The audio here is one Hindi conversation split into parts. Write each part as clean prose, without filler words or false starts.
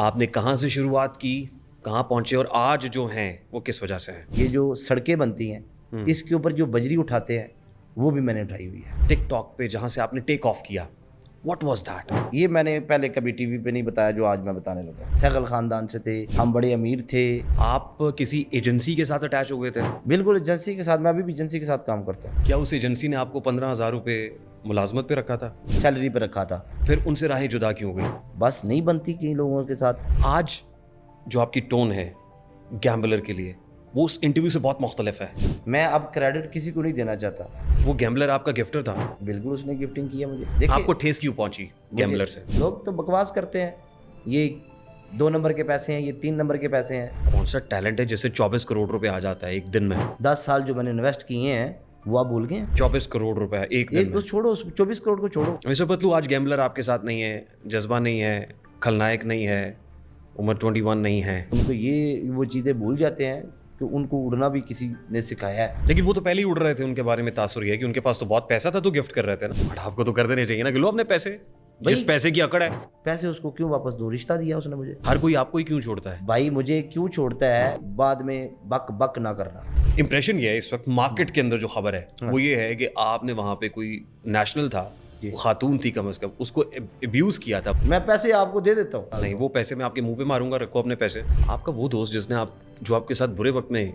आपने कहाँ से शुरुआत की, कहाँ पहुंचे और आज जो हैं वो किस वजह से हैं? ये जो सड़कें बनती हैं इसके ऊपर जो बजरी उठाते हैं वो भी मैंने उठाई हुई है। टिकटॉक पे जहाँ से आपने टेक ऑफ किया, व्हाट वाज दैट? ये मैंने पहले कभी टीवी पे नहीं बताया जो आज मैं बताने लगा। सैगल खानदान से थे, हम बड़े अमीर थे। आप किसी एजेंसी के साथ अटैच हो गए थे? बिल्कुल एजेंसी के साथ, मैं अभी भी एजेंसी के साथ काम करता हूँ। क्या उस एजेंसी ने आपको 15,000 रुपये मुलाजमत पे रखा था? सैलरी पे रखा था। फिर उनसे राहें जुदा क्यों हो गई? बस नहीं बनती कई लोगों के साथ। आज जो आपकी टोन है गैम्बलर के लिए, वो उस इंटरव्यू से बहुत मुख्तलिफ है। मैं अब क्रेडिट किसी को नहीं देना चाहता। वो गैम्बलर आपका गिफ्टर था? बिल्कुल उसने गिफ्टिंग किया मुझे। देखिए आपको ठेस क्यों पहुंची गैम्बलर से? लोग तो बकवास करते हैं, ये 2 नंबर के पैसे हैं, ये 3 नंबर के पैसे हैं। कौन सा टैलेंट है जिससे 24 करोड़ रुपए आ जाता है एक दिन में? 10 साल जो मैंने इन्वेस्ट किए हैं वो आप भूल गए हैं। 24 करोड़ रुपए एक दिन में? उस छोड़ो, उस 24 करोड़ को छोड़ो। वैसे पतलू, आज गैम्बलर आपके साथ नहीं है, जज्बा नहीं है, खलनायक नहीं है, उम्र 21 नहीं है। उनको ये वो चीज़ें भूल जाते हैं कि उनको उड़ना भी किसी ने सिखाया है। लेकिन वो तो पहले ही उड़ रहे थे, उनके बारे में तासुर है कि उनके पास तो बहुत पैसा था तो गिफ्ट कर रहे थे ना। बट आपको तो कर देने चाहिए ना कि लो अपने पैसे, जिस पैसे की अकड़ है। पैसे उसको क्यों वापस दो? रिश्ता दिया उसने मुझे। हर कोई आपको ही क्यों छोड़ता है? भाई मुझे क्यों छोड़ता है, बाद में बक बक ना करना। इंप्रेशन ये है इस वक्त मार्केट के अंदर जो खबर है वो ये है कि आपने वहां पे कोई नेशनल था, वो खातून थी कम से कम, उसको अब्यूज किया था। मैं पैसे आपको दे देता हूँ। नहीं, वो पैसे मैं आपके मुंह पे मारूंगा, रखो अपने पैसे। आपका वो दोस्त जिसने आप जो आपके साथ बुरे वक्त में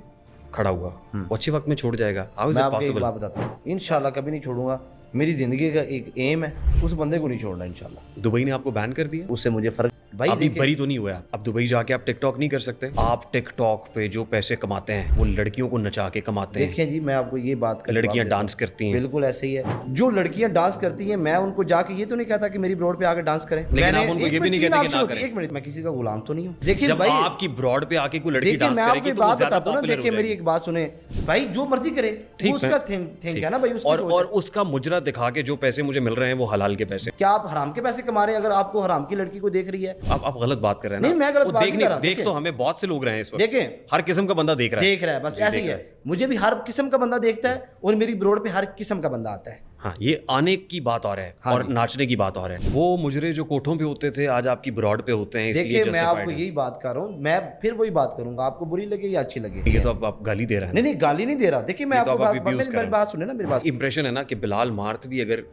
खड़ा हुआ, वो अच्छे वक्त में छोड़ जाएगा? हाउ इज मैं इट आपको एक पॉसिबल? बात बताता हूँ, इंशाल्लाह कभी नहीं छोड़ूंगा। मेरी जिंदगी का एक एम है, उस बंदे को नहीं छोड़ना इंशाल्लाह। दुबई ने आपको बैन कर दिया? उससे मुझे फर्क भाई अभी बरी तो नहीं हुआ। अब दुबई जाके आप टिकटॉक नहीं कर सकते। आप टिकटॉक पे जो पैसे कमाते हैं वो लड़कियों को नचा के कमाते हैं। देखें जी, मैं आपको ये बात कर, लड़कियां डांस करती हैं। बिल्कुल ऐसे ही है। जो लड़कियां डांस करती हैं, मैं उनको जाके ये तो नहीं कहता कि मेरी ब्रॉड पे आके डांस करें। लेकिन आप उनको ये भी नहीं कहते कि ना करें। एक मिनट, मैं किसी का गुलाम तो नहीं हूँ। देखिए जब भाई, आपकी ब्रॉड पे आके कोई लड़की देखिए डांस मैं करेगी आपको तो वो बात ज्यादा बताता हूँ ना। पॉपुलर हो देखिए मेरी जाएगी। एक बात सुने भाई, जो मर्जी करे वो उसका थिंक है ना भाई, उसकी सोच है। और उसका मुजरा दिखा के जो पैसे मुझे मिल रहे हैं वो हलाल के पैसे। क्या आप हराम के पैसे कमा रहे हैं? अगर आपको हराम की लड़की को देख रही है, आप गलत बात कर रहे हैं ना। नहीं, मैं गलत वो बात नहीं कर रहा। देख तो हमें बहुत से लोग रहे हैं इस वक्त। देखें, हर किस्म का बंदा देख रहा है। बस ऐसे ही है। मुझे भी हर किस्म का बंदा देखता है और मेरी ब्रॉड पे हर किस्म का बंदा आता है। हाँ, ये आने की बात और है। हाँ और जी। नाचने की बात और है। वो मुजरे जो कोठों पे होते थे आज आपकी ब्रॉड पे होते हैं, इसलिए देखिए मैं आपको justified है। यही बात कर रहा हूँ, मैं फिर वही बात करूंगा, आपको बुरी लगे या अच्छी लगे। ये तो आप गाली दे रहे हैं। नहीं नहीं, गाली नहीं दे रहा। देखिए मैं ये तो आपको आप अभी abuse कर रहे मेरी हैं। बात सुने ना, मेरी बात। इंप्रेशन है ना कि बिलाल मार्थ भी अगर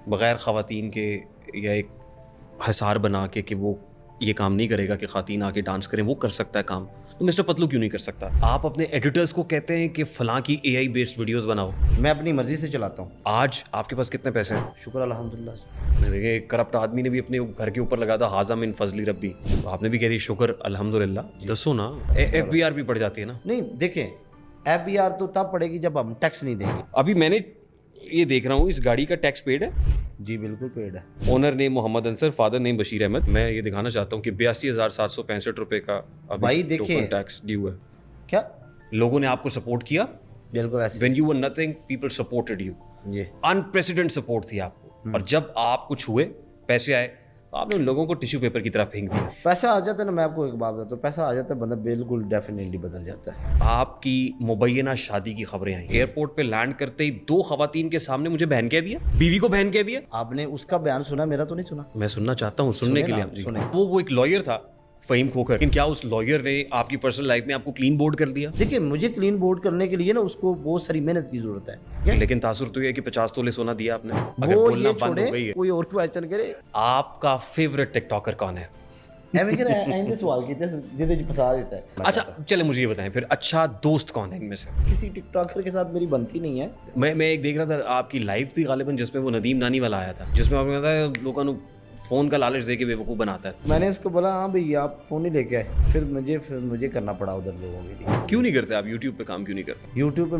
बगैर खवातीन के या एक हिसार बना के कि वो ये काम नहीं करेगा कि खातीन आके डांस करें, वो कर सकता है काम, तो मिस्टर पतलू क्यों नहीं कर सकता? आप अपने एडिटर्स को कहते हैं कि फलां की AI बेस्ड वीडियोस बनाओ। मैं अपनी मर्जी से चलाता हूँ। आज आपके पास कितने पैसे हैं? शुक्र अल्हम्दुलिल्लाह। मेरे करप्ट आदमी ने भी अपने घर के ऊपर लगा था हाजा मिन फजली रब्बी, तो आपने भी कह दी शुक्र अल्हम्दुलिल्लाह। दसो ना, FBR भी पड़ जाती है ना। नहीं देखें, FBR तो तब पड़ेगी जब हम टैक्स नहीं देंगे। अभी मैंने ये देख रहा हूँ, इस गाड़ी का टैक्स पेड है? जी बिल्कुल पेड है। Owner name Mohammad Ansar, father name Bashir Ahmed. मैं ये दिखाना चाहता हूँ कि 82,765 रुपए का अभी भाई देखिए, टैक्स ड्यू है। क्या लोगों ने आपको सपोर्ट किया? बिल्कुल ऐसे। When you were nothing, people supported you. ये अनप्रेसिडेंट सपोर्ट थी आपको। और जब आप कुछ हुए, पैसे आए, तो आपने उन लोगों को टिश्यू पेपर की तरह फेंक दिया। पैसा आ जाता है ना, मैं आपको एक बात बताता हूँ, पैसा आ जाता है बंदा बिल्कुल डेफिनेटली बदल जाता है। आपकी मुबैना शादी की खबरें आई। एयरपोर्ट पे लैंड करते ही 2 खवातीन के सामने मुझे बहन कह दिया, बीवी को बहन कह दिया। आपने उसका बयान सुना, मेरा तो नहीं सुना। मैं सुनना चाहता हूँ, सुनने के सुने लिए ना, जी। सुने। वो एक लॉयर था, फहीम खोकर। लेकिन क्या उस लॉयर ने आपकी पर्सनल लाइफ में आपको क्लीन बोर्ड कर दिया? देखिए मुझे क्लीन बोर्ड करने के लिए ना उसको बहुत सारी मेहनत की जरूरत है। लेकिन तासुर तो ये है कि 50 तोले सोना दिया आपने। अगर वो बोलना ये बंद हो गई छोड़े, है। कोई और क्वेश्चन करे। आपका फेवरेट टिकटॉकर कौन है? ਐਵੇਂ ਕਿ ਐਂਦੇ ਸਵਾਲ ਕੀਤੇ ਜਿਹਦੇ ਚ ਫਸਾ देता है। अच्छा चले, मुझे ये बताएं फिर, अच्छा दोस्त कौन है इनमें से? किसी टिकटॉकर के साथ मेरी बनती नहीं है। मैं एक देख रहा था आपकी लाइव थी गालिबन, जिसमें वो नदीम नानी वाला आया था, जिसमें आपने कहा लोगों को फोन का लालच दे के बेवकूफ़ बनाता है। मैंने इसको बोला हाँ भैया आप फोन ही लेके आए, फिर मुझे करना पड़ा उधर लोगों के लिए। क्यों नहीं करते आप यूट्यूब पे काम, क्यों नहीं करते? यूट्यूब पे